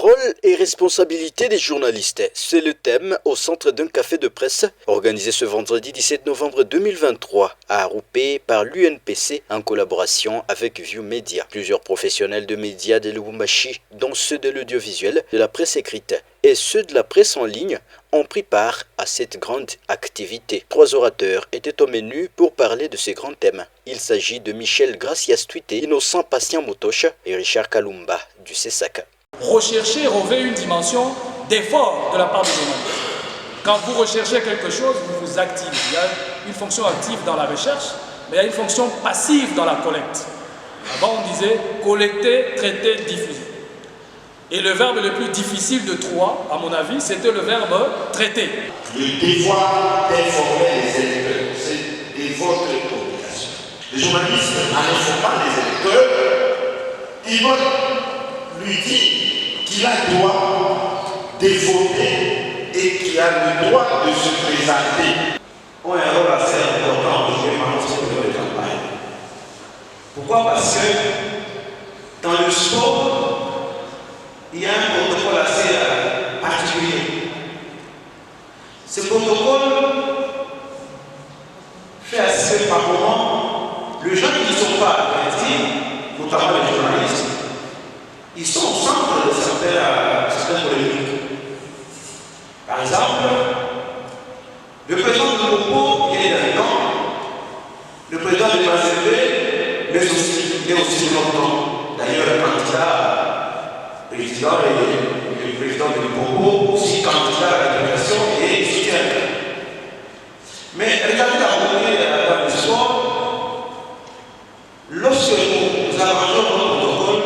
Rôle et responsabilité des journalistes, c'est le thème au centre d'un café de presse organisé ce vendredi 17 novembre 2023 à Aroupé par l'UNPC en collaboration avec View Media. Plusieurs professionnels de médias de Lubumbashi, dont ceux de l'audiovisuel, de la presse écrite et ceux de la presse en ligne, ont pris part à cette grande activité. 3 orateurs étaient au menu pour parler de ces grands thèmes. Il s'agit de Michel Gracias Tuité, Innocent Patient Motoche et Richard Kalumba du CESAC. Rechercher revêt une dimension d'effort de la part du journaliste. Quand vous recherchez quelque chose, vous vous activez. Il y a une fonction active dans la recherche, mais il y a une fonction passive dans la collecte. Avant, on disait collecter, traiter, diffuser. Et le verbe le plus difficile de trois, à mon avis, c'était le verbe traiter. Le devoir d'informer les électeurs, c'est de votre obligation. Les journalistes n'informent pas les électeurs, ils vont lui dire qu'il a le droit de voter et qu'il a le droit de se présenter. On a un rôle assez important de jouer dans notre période de campagne. Pourquoi? Parce que dans le sport, il y a un protocole assez particulier. Ce protocole fait assez par moment, les gens qui ne sont pas avertis, notamment les journalistes, ils sont au centre de certaines polémiques. Par exemple, le président de Congo, il est dans le camp, le président de Mazembe, mais aussi, il est aussi longtemps. D'ailleurs, le candidat président et le président de Congo, aussi candidat à la délégation et soutien. Mais regardez la volonté dans l'histoire, lorsque nous arrangeons notre protocole,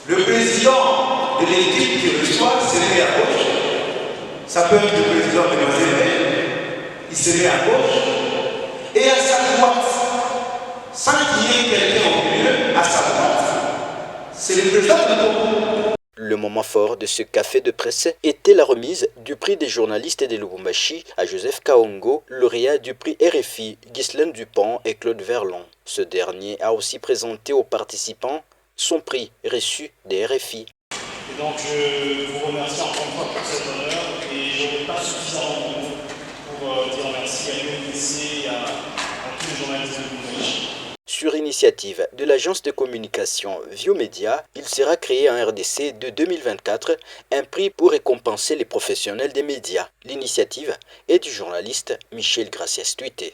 le président de l'équipe qui reçoit se met à gauche. Ça peut être le président de Mazembe, il se met à gauche. Et à sa droite, sans qu'il y ait quelqu'un au milieu, à sa droite, c'est le président de Congo. Le moment fort de ce café de presse était la remise du prix des journalistes de Lubumbashi à Joseph Kaongo, lauréat du prix RFI, Ghislaine Dupont et Claude Verlon. Ce dernier a aussi présenté aux participants son prix reçu des RFI. Et donc je vous remercie encore une fois pour cet honneur et je n'aurai pas suffisamment de mots pour dire merci à l'UNPC et à tous les journalistes de Lubumbashi. Sur initiative de l'agence de communication View Media, il sera créé en RDC de 2024 un prix pour récompenser les professionnels des médias. L'initiative est du journaliste Michel Gracias Tuité.